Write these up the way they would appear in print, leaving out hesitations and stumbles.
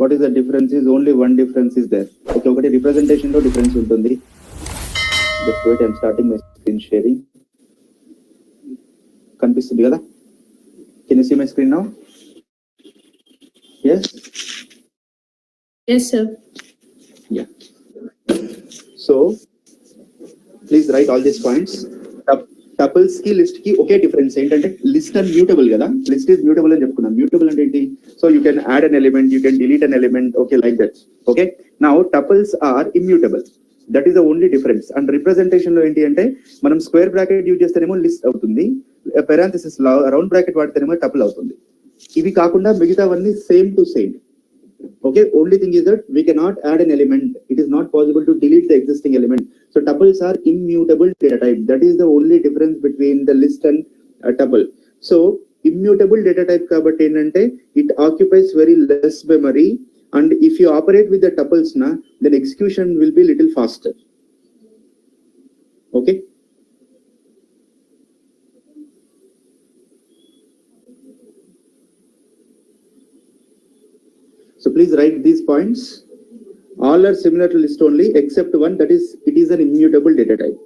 What is the difference? Is only one difference is there. Okay, ఒకటి representation లో difference ఉంటుంది. Just wait, I'm starting my screen sharing. కనిపిస్తుంది కదా? Can you see my screen now? Yes? Yes, sir. Yeah. So, please write all these points. Tuples ki list ki okay difference ఏంటంటే list and mutable కదా, list is mutable అని చెప్పుకున్నాం. Mutable అంటే ఏంటి? So you can add an element, you can delete an element, okay, like that. Okay, now tuples are immutable. That is the only difference. And representation లో ఏంటి అంటే మనం square bracket use చేస్తేనేమో list అవుతుంది, parenthesis round bracket వాడితేనేమో tuple అవుతుంది. ఇవి కాకుండా మిగతావన్నీ same to same. Okay, only thing is that we cannot add an element. It is not possible to delete the existing element. So tuples are immutable data type. That is the only difference between the list and tuple. So immutable data type kabatti enante it occupies very less memory, and if you operate with the tuples na, then execution will be little faster. Okay. So please write these points. All are similar to list only except one, that is it is an immutable data type.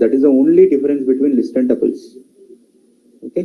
That is the only difference between list and tuples. Okay.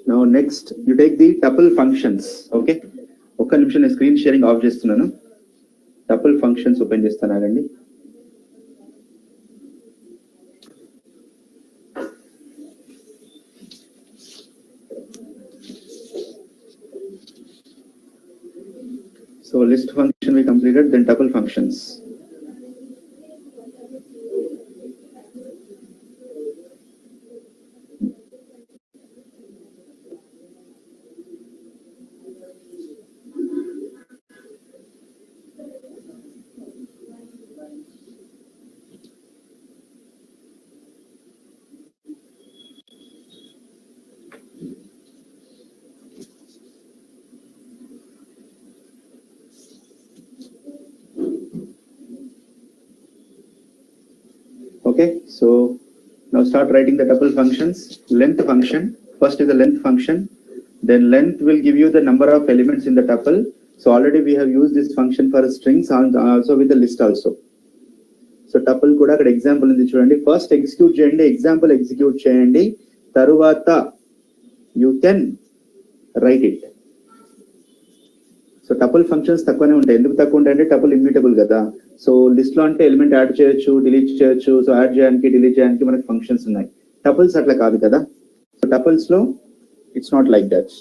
Now next you take the tuple functions. Okay, ఒక్క నిమిషం నేను screen sharing of చేస్తున్నాను. tuple functions open చేస్తాను, ఆగండి. So list function we completed, then tuple functions. Okay, so now start writing the tuple functions. Length function, first is the length function, then length will give you the number of elements in the tuple. So already we have used this function for strings and also with the list also. So tuple kuda akkada example undi chudandi. First execute cheyandi, example execute cheyandi, taruvata you can write it. So tuple functions తక్కువనే ఉంటాయి. ఎందుకు తక్కువ ఉంటాయంటే tuple immutable కదా. So list లో అంటే element add చేయొచ్చు, delete చేయొచ్చు. సో యాడ్ చేయడానికి డిలీట్ చేయడానికి మనకి ఫంక్షన్స్ ఉన్నాయి. టపుల్స్ అట్లా కాదు కదా. సో టపుల్స్ లో ఇట్స్ నాట్ లైక్ దట్.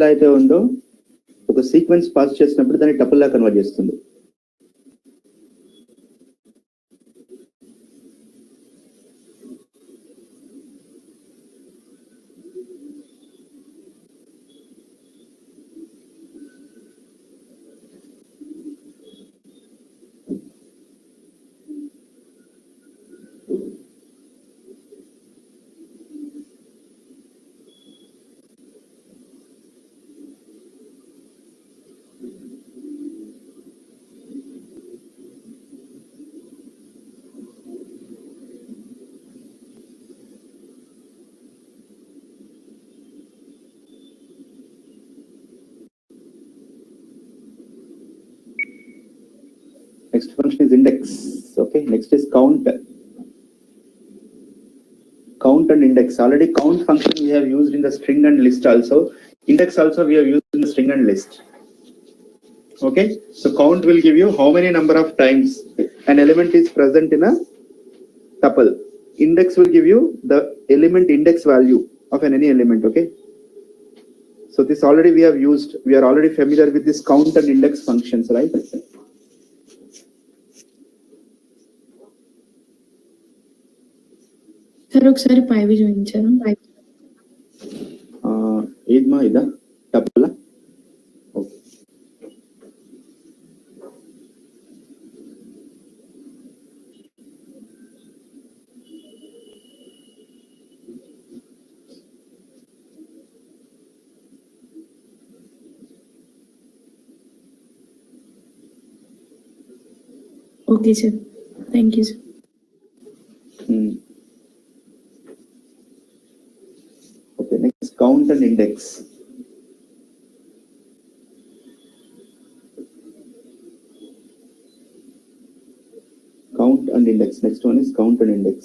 ఎలా అయితే ఉందో ఒక సీక్వెన్స్ పాస్ చేసినప్పుడు దాన్ని టపుల్ లా కన్వర్ట్ చేస్తుంది. Next function is index. Okay, next is count. Count and index. Already count function we have used in the string and list also. Index also we have used in the string and list. Okay, so count will give you how many number of times an element is present in a tuple. Index will give you the element index value of any element. Okay, so this already we have used. We are already familiar with this count and index functions, right? Sir ఒకసారి పైవి చూపించారు. ఏద్మా ఇదా tuple. Okay sir, thank you sir. Okay, next count and index. Count and index. Next one is count and index.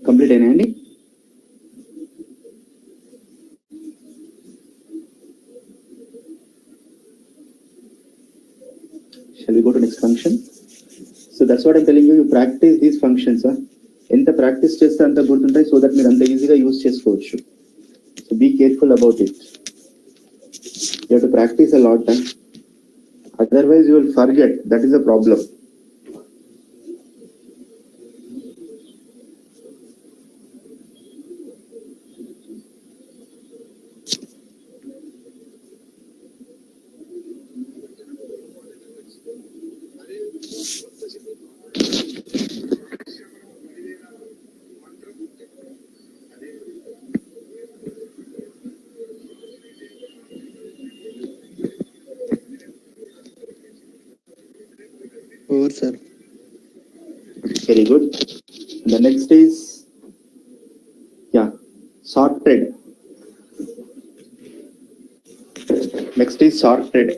Complete అయినాయండి. Shall we go to next function? So that's what I'm telling you. You practice these functions. ఎంత practice చేస్తే అంత గుర్తుంటాయి, so that మీరు అంత ఈజీగా use చేసుకోవచ్చు. So be careful about it. You have to practice a lot. Otherwise you will forget. That is a problem. Over, sir. Very good. The next is sorted. Next is sorted.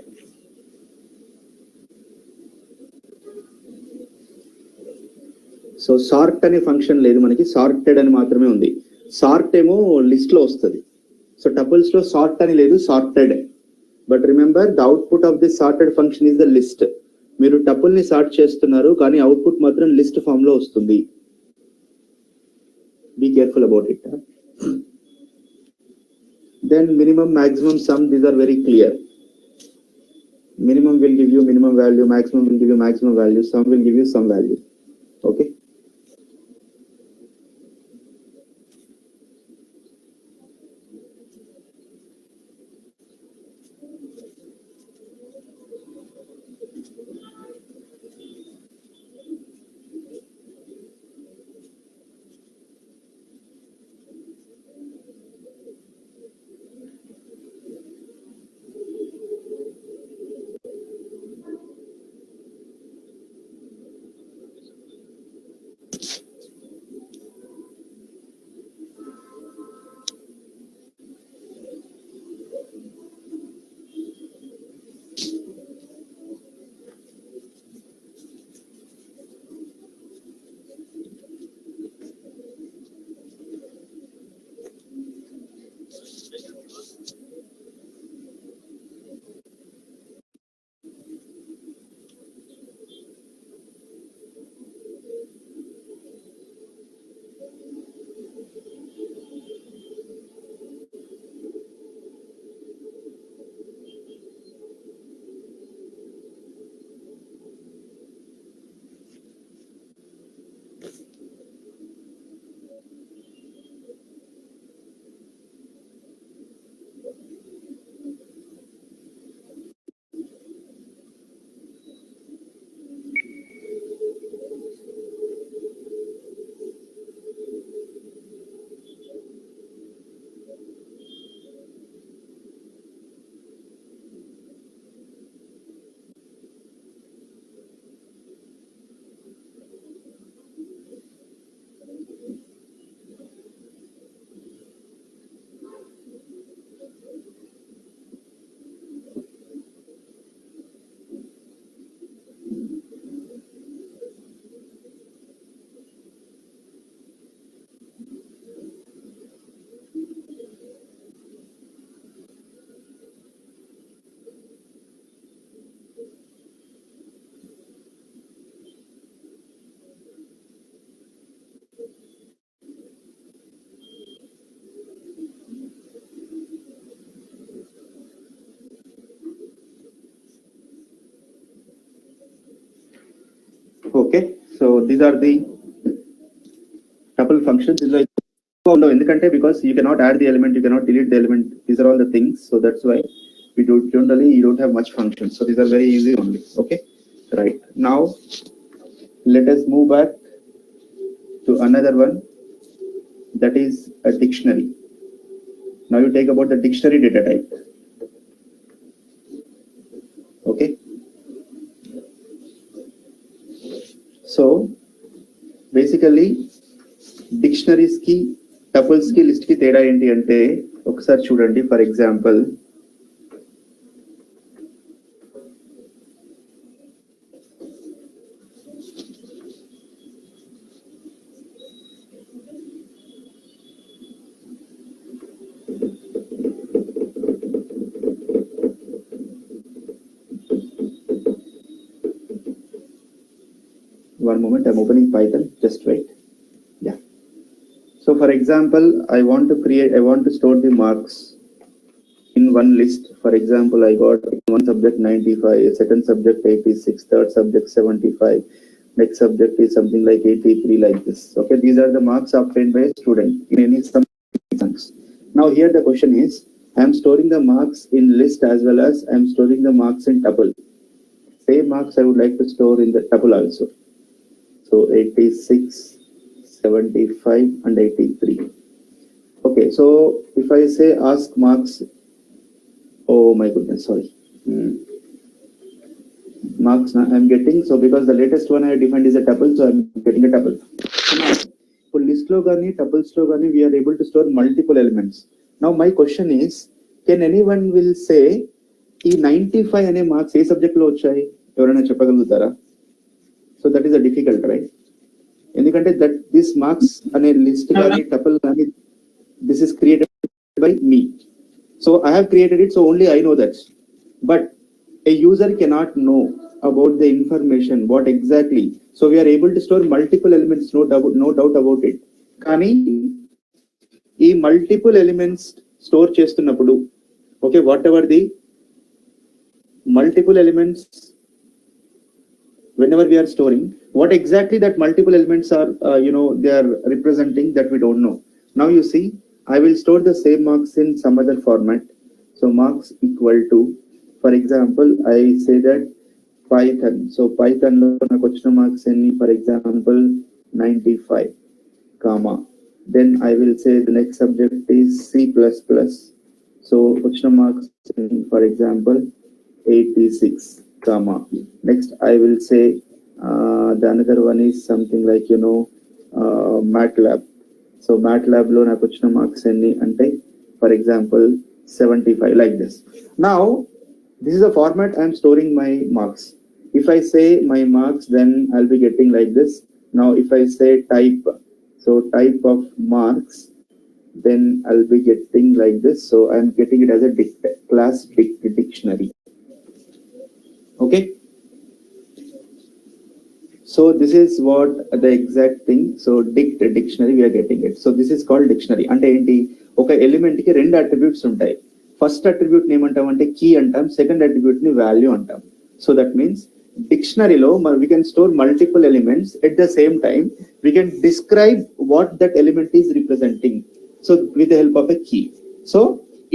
So sort అనే function లేదు మనకి, sorted అని మాత్రమే ఉంది. Sort ఏమో list లో వస్తుంది. So tuples లో సార్ట్ అని లేదు, sorted. But remember the output of this sorted function is the list. మీరు టపుల్ ని సార్ట్ చేస్తున్నారు కానీ అవుట్పుట్ మాత్రం లిస్ట్ ఫామ్ లో వస్తుంది. Be careful about it. Then minimum maximum sum, these are very clear. Minimum will give you minimum value, maximum will give you maximum value, sum will give you some value. Okay. Okay, so these are the tuple functions. ఎందుకంటే because you cannot add the element, you cannot delete the element. These are all the things. So that's why we do generally you don't have much functions. So these are very easy only. Okay, right. Now let us move back to another one, that is a dictionary. Now you take about the dictionary data type. Okay. So basically dictionaries కి tuples కి list కి తేడా ఏంటి అంటే ఒకసారి చూడండి. For example one moment, I'm opening Python, just wait. Yeah. So for example, I want to store the marks in one list. For example, I got one subject 95, second subject 86, third subject 75, next subject is something like 83, like this. Okay, these are the marks obtained by a student in any some exams. Now here the question is, I am storing the marks in list as well as I am storing the marks in tuple. Same marks I would like to store in the tuple also. So 86, 75 and 83. Okay, so if I say ask marks, oh my goodness, sorry. Marks I'm getting, so because the latest one I defined is a tuple, so I'm getting a tuple. For list lo gani, tuples lo gani, we are able to store multiple elements. Now my question is, can anyone will say ఈ 95 అనే marks ఏ subject లో వచ్చాయి? ఎవరైనా చెప్పగలుగుతారా? So that is a difficult, right? ఎందుకంటే that this marks అనే list కానీ tuple కానీ this is created by me. So I have created it, so only I know that. But A user cannot know about the information, what exactly. So we are able to store multiple elements, no doubt about it. కానీ ఈ multiple elements store చేస్తున్నప్పుడు, okay, what ever the multiple elements, whenever we are storing, what exactly that multiple elements are, they are representing, that we don't know. Now you see, I will store the same marks in some other format. So marks equal to, for example, I say that Python. So Python lo naku vachina marks enni, for example 95, comma. Then I will say the next subject is C++. So vachina marks enni, for example 86, comma. Next I will say the another one is something like MATLAB. So MATLAB lo naku vachina marks enni ante, for example 75, like this. Now this is the format I am storing my marks. If I say my marks, then I'll be getting like this. Now if I say type, so type of marks, then I'll be getting like this. So I'm getting it as a class dictionary. Okay, so this is what the exact thing. So dictionary, we are getting it. So this is called dictionary. అంటే ఏంటి, ఒక element కి రెండు attributes ఉంటాయి. First attribute ని ఏమంటాం అంటే కీ అంటాం, సెకండ్ అట్రిబ్యూట్ ని వాల్యూ అంటాం. సో దట్ మీన్స్ డిక్షనరీలో we can store multiple elements at the same time. We can describe what that element is representing, so with the help of a key. So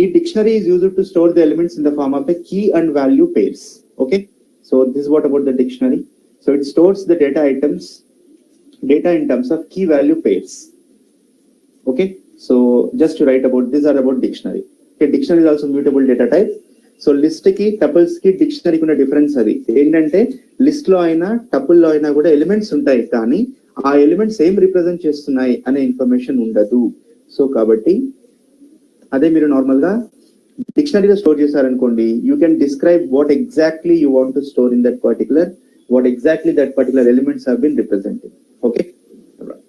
a dictionary is used to store the elements in the form of a key and value pairs. Okay, so this is what about the dictionary. So it stores the data in terms of key value pairs. Okay, so just to write about these are about dictionary. Okay, dictionary is also mutable data type. So list కి tuples కి డిక్షనరీకి ఉన్న difference అది ఏంటంటే, list లో అయినా tuple లో అయినా కూడా ఎలిమెంట్స్ ఉంటాయి, కానీ ఆ ఎలిమెంట్స్ ఏం రిప్రజెంట్ చేస్తున్నాయి అనే ఇన్ఫర్మేషన్ ఉండదు. సో కాబట్టి అదే మీరు నార్మల్ గా డిక్షనరీలో స్టోర్ చేశారనుకోండి, you can describe what exactly you want to store in that particular, what exactly that particular elements have been represented. Okay, right.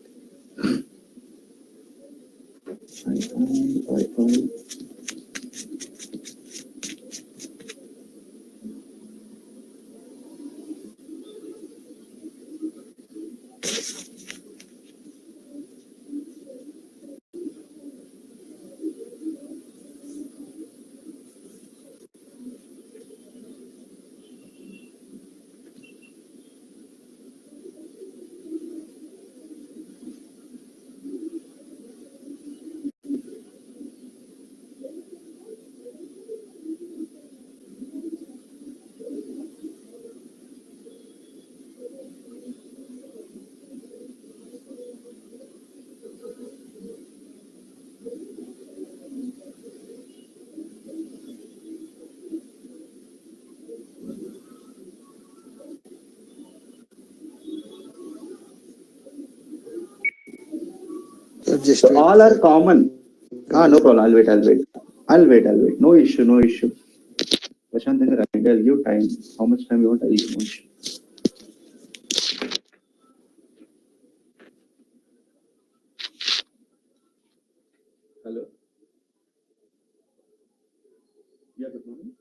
So all are common. No problem. I'll wait. No issue. Prashant, I'll give time. How much time you want? I'll give. No issue. Hello. Yeah, good morning.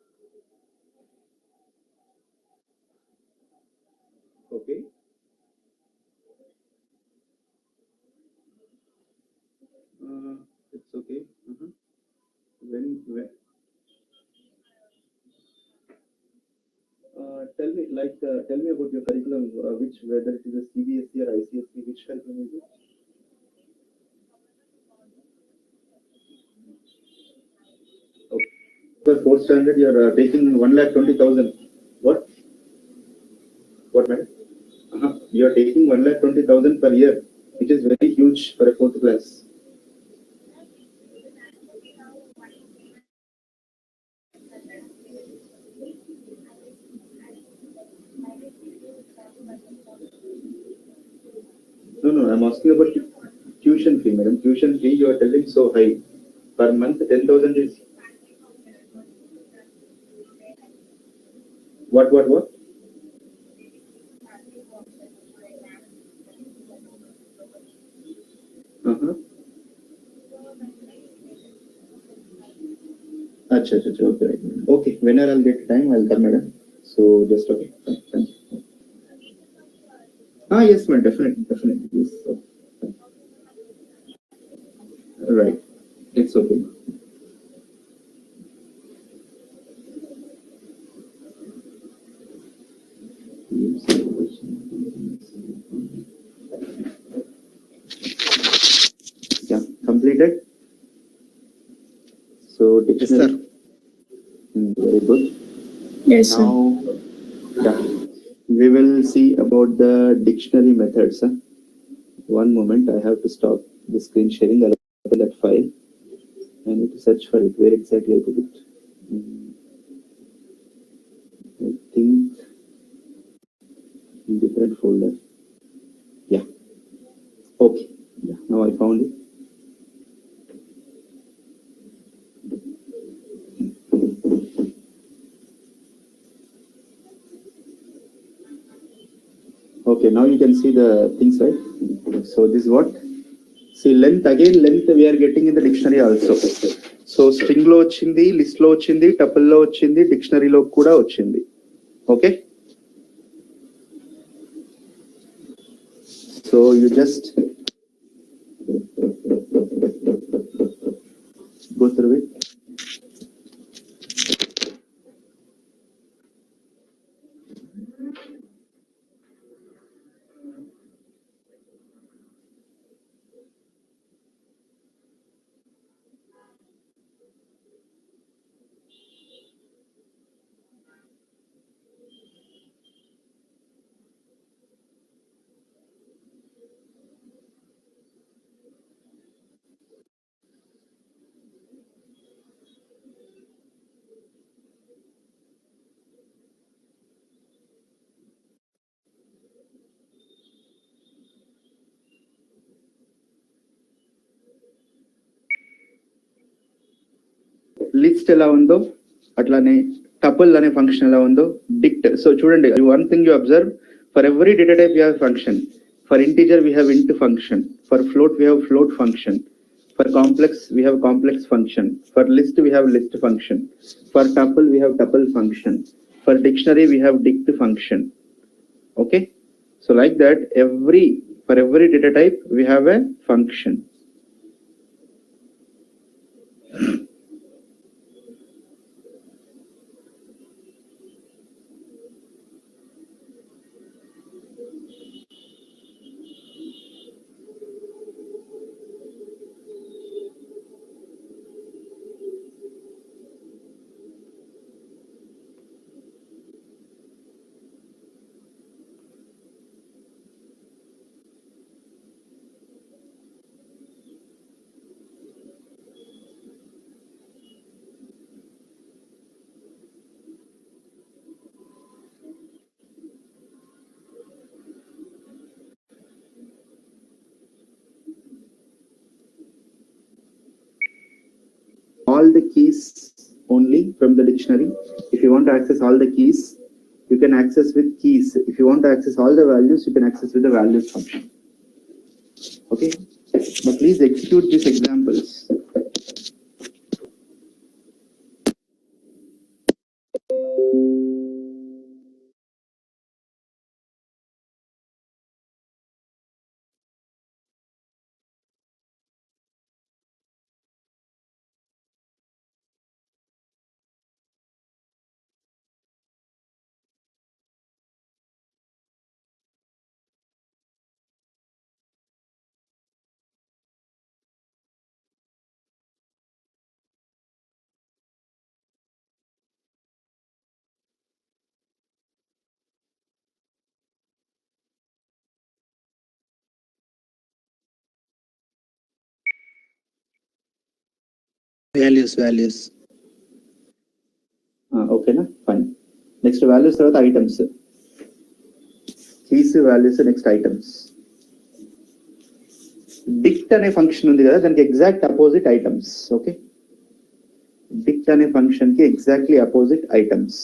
Okay. It's okay. When tell me about your curriculum, which, whether it is a CBSE or ICSE, which curriculum is it? Okay. For fourth standard, you are taking 1,20,000. What, madam? You are taking 1,20,000 per year, which is very huge for a fourth class. No, I'm asking about tuition fee, madam. Tuition fee, you are telling so high. Per month, 10,000 is what? Achha, okay. Okay, whenever I'll get time, I'll come, madam. So just okay. Fine. Yes, man, definitely. Yes. Right. It's okay. Yeah, completed. So Yes, sir. dictionary. Very good. Yes, sir. Now, yeah, we will see about the dictionary methods. One moment, I have to stop the screen sharing. I'll open that file. I need to search for it. Where exactly I put it? I think in different folder. Yeah. Okay. Yeah. Now I found it. Okay. Now you can see the things, right? So this is what? See length again. Length we are getting in the dictionary also. So string lo వచ్చింది, list లో వచ్చింది, tuple లో వచ్చింది, dictionary లో కూడా వచ్చింది. Okay. So you just go through it. List ఎలా ఉందో అట్లానే టపుల్ అనే ఫంక్షన్ ఎలా ఉందో డిక్ట్. సో చూడండి, one thing you observe, for every data type you have function. For integer we have int function, for float we have float function, for complex we have complex function, for list we have list function, for tuple we have tuple function, for dictionary we have dict function. Okay, so like that for every data type we have a function. All the keys only from the dictionary. If you want to access all the keys, you can access with keys. If you want to access all the values, you can access with the values function. Okay, but please execute these examples. Values. Okay na, fine. Next values తర్వాత items. Keys values next items. Dict అనే function ఉంది కదా, దానికి exact opposite items. Okay, dict అనే function కి exactly opposite items.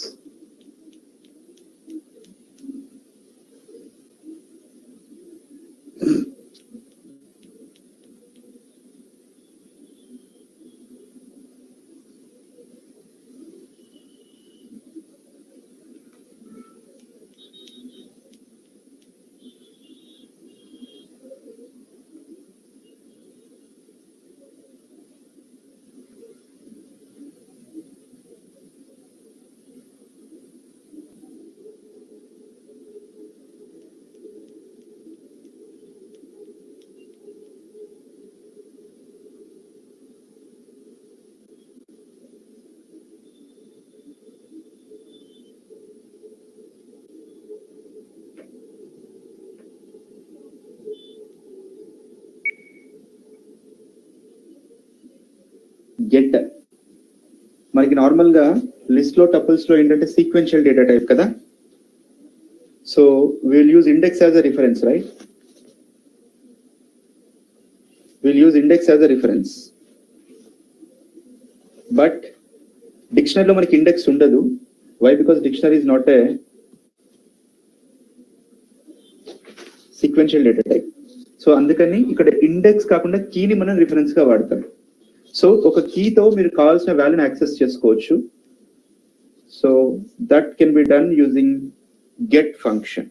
Get. మనకి normal గా list లో టపుల్స్ లో ఏంటంటే సీక్వెన్షియల్ డేటా టైప్ కదా. So will use index as a reference, right? Will use index as a reference. But డిక్షనరీలో మనకి ఇండెక్స్ ఉండదు. Why? Because dictionary is not a sequential data type. So అందుకని ఇక్కడ index కాకుండా కీని మనం రిఫరెన్స్ గా వాడతాం. సో ఒక కీతో మీరు కావాల్సిన వాల్యూని యాక్సెస్ చేసుకోవచ్చు. So that can be done using get function.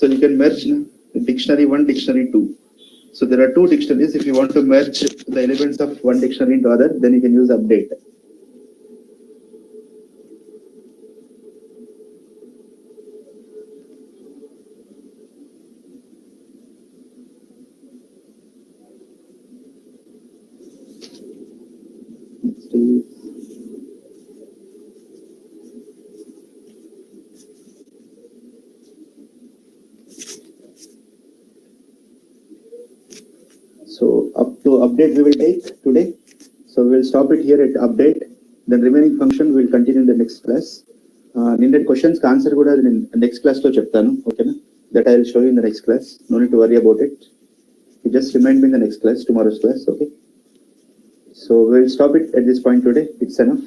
So you can merge dictionary 1, dictionary 2. So there are two dictionaries. If you want to merge the elements of one dictionary into other, then you can use update. So up to update we will take today. So we will stop it here at update. Then remaining function we will continue in the next class. Needed questions answer kuda next class lo cheptanu. Okay na? That I will show you in the next class. No need to worry about it. You just remind me in the next class, tomorrow's class. Okay. So we will stop it at this point today. It's enough.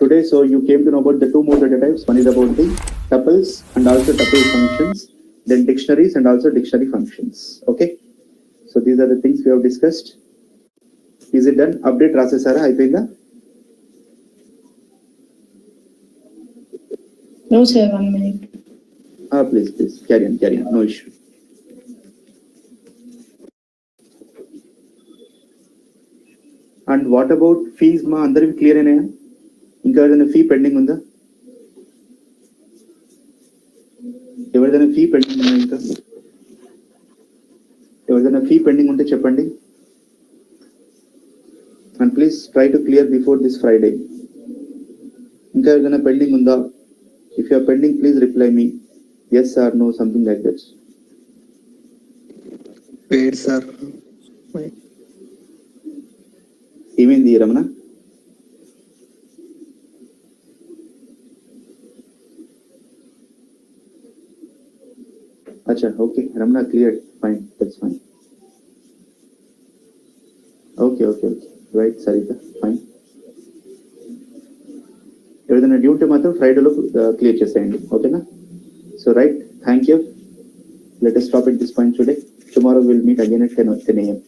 Today, so you came to know about the two more data types. One is about the tuples and also tuple functions. Then dictionaries and also dictionary functions. Okay. So these are the things we have discussed. Is it done? Update rasesara ayipinda? No sir, 1 minute. Please carry on. No issue. And what about fees? Ma andariki clear ainaya? Inka edaina fee pending unda? Evadaina fee pending unda inka? ఎవరిదైనా fee pending ఉంటే చెప్పండి. And please try to clear before this Friday. ఇంకా ఏదైనా pending ఉందా? If you are pending please reply me yes or no, something like that. Paid sir. ఏమైంది రమణ? అచ్చా, okay Ramana, clear, fine, that's fine. Okay right సరిగ్గా, fine. ఏదైనా duty మాత్రం ఫ్రైడేలో clear చేసేయండి, ఓకేనా? So right, thank you. Let us stop at this point today. Tomorrow we'll meet again at 10 a.m.